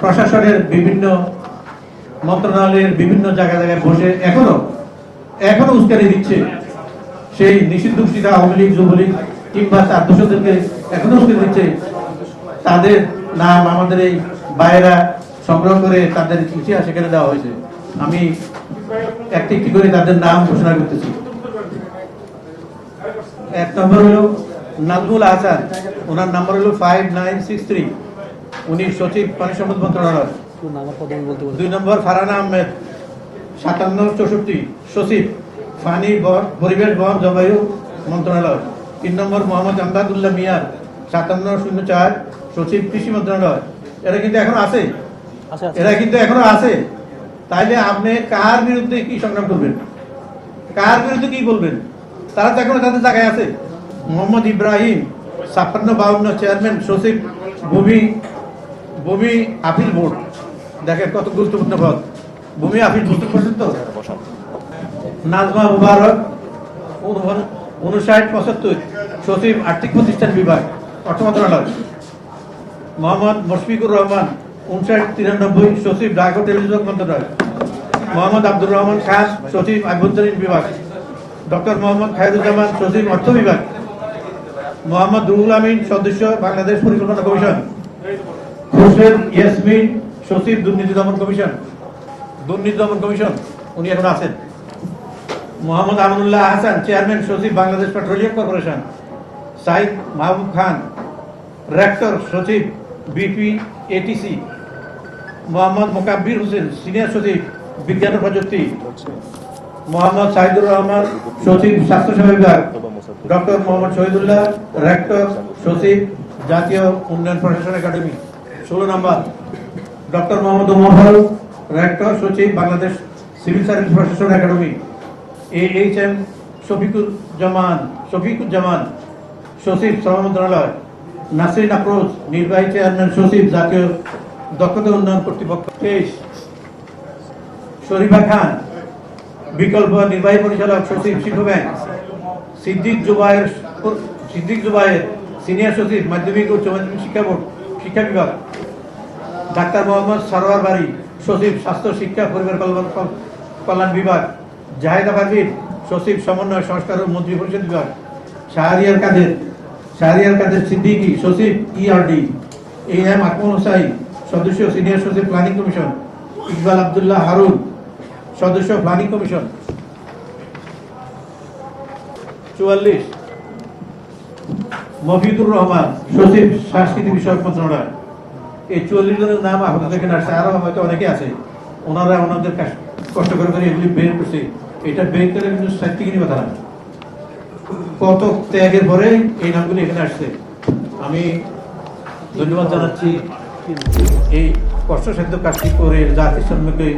প্রশাসনের বিভিন্ন মন্ত্রণালয়ের বিভিন্ন জায়গায় বসে এখনো উস্কানি দিচ্ছে। সেই নিষিদ্ধ ঘোষিত আওয়ামী লীগ, যুবলীগ কিংবা তার দোষদেরকে এখনো উস্কানি দিচ্ছে। তাদের নাম আমাদের এই বাইরা সংগ্রহ করে তাদের ইতিহাস সেখানে দেওয়া হয়েছে। আমি একটি একটি করে তাদের নাম ঘোষণা করতেছি। 1 নম্বর হলো নাজমুল আহসান, ওনার নাম্বার হলো 5963, উনি সচিব পানি সম্পদ মন্ত্রণালয়। 2 নম্বর ফারহানা আহমেদ, 5764, সচিব পানি পরিবেশ বন জলবায়ু মন্ত্রণালয়। 3 নম্বর মোহাম্মদ আমদাদুল্লাহ মিয়ার, 5704, সচিব কৃষি মন্ত্রণালয়। এরা কিন্তু এখনো আছে। তাইলে আপনি কার বিরুদ্ধে কি সংগ্রাম করবেন, কার বিরুদ্ধে কি বলবেন? তারা তো এখনো তাদের জায়গায় আছে। মোহাম্মদ ইব্রাহিম, 5652, চেয়ারম্যান সচিব ভূমি আপিল বোর্ড। দেখেন কত গুরুত্বপূর্ণ পদ, ভূমি আপিল বুঝতে পারছেন তো। নাজমা মুবারক, 5975, সচিব আর্থিক প্রতিষ্ঠান বিভাগ, অর্থ মন্ত্রণালয়। মোহাম্মদ মুশফিকুর রহমান, 5993, সচিব ডাক ও টেলিযোগাযোগ মন্ত্রণালয়। মোহাম্মদ আব্দুর রহমান খান, সচিব আভ্যন্তরীণ বিভাগ। ডক্টর মোহাম্মদ খায়রুজ্জামান, সচিব অর্থ বিভাগ। মোহাম্মদ রুহুল আমিন, সদস্য বাংলাদেশ পরিকল্পনা কমিশন। খুরশেদ ইয়াসমিন, সচিব দুর্নীতি দমন কমিশন, উনি এখন আছেন। মোহাম্মদ আমানুল্লাহ হাসান, চেয়ারম্যান সচিব বাংলাদেশ পেট্রোলিয়াম কর্পোরেশন। সাইদ মাহবুব খান, রেক্টর সচিব BPATC। মোহাম্মদ মোকাব্বির হোসেন, সিনিয়র সচিব বিজ্ঞান ও প্রযুক্তি। মোহাম্মদ সাইদুর রহমান, সচিব স্বাস্থ্যসেবা বিভাগ। ডক্টর মোহাম্মদ শহীদুল্লাহ, রেক্টর সচিব জাতীয় উন্নয়ন প্রশাসন একাডেমি। 16 নম্বর ডক্টর মোহাম্মদ ওমর, রেক্টর সচিব বাংলাদেশ সিভিল সার্ভিস প্রশাসন একাডেমি। AHM শফিকুজ্জামান, সচিব শ্রম মন্ত্রণালয়। নাসরিন আফরোজ, নির্বাহী চেয়ারম্যান সচিব জাতীয় দক্ষতা উন্নয়ন কর্তৃপক্ষ। 23 শরীফা খান, বিকল্প নির্বাহী পরিচালক, সচিব শিল্প ব্যাংক। সিদ্দিক জুবায়ের, সিনিয়র সচিব মাধ্যমিক ও উচ্চ মাধ্যমিক শিক্ষা বোর্ড, শিক্ষা বিভাগ। ডাক্তার মোহাম্মদ সরোয়ার বাড়ি, সচিব স্বাস্থ্য শিক্ষা পরিবার কল্যাণ বিভাগ। জাহেদা পারভিন, সচিব সমন্বয় সংস্কার ও মন্ত্রী পরিষদ বিভাগ। শাহরিয়ার কাদের সিদ্দিকী, সচিব ERD। AM আকমল হোসাইন, সদস্য সিনিয়র সচিব প্ল্যানিং কমিশন। ইকবাল আব্দুল্লাহ হারুন, সদস্য প্ল্যানিং কমিশন। 44 মফিদুর রহমান, সচিব সংস্কৃতি বিষয়ক মন্ত্রণালয়। এই 44 জনের নাম আপনাদের এখানে আসছে, আরো হয়তো অনেকে আছে। ওনারা ওনাদের কষ্ট করে এগুলি বের করছে। এটা বের করে কিন্তু সাহিত্যিক কথা না, কত ত্যাগের পরে এই নামগুলি এখানে আসছে। আমি ধন্যবাদ জানাচ্ছি এই কষ্টসাধ্য কাজটি করে জাতির সম্মুখে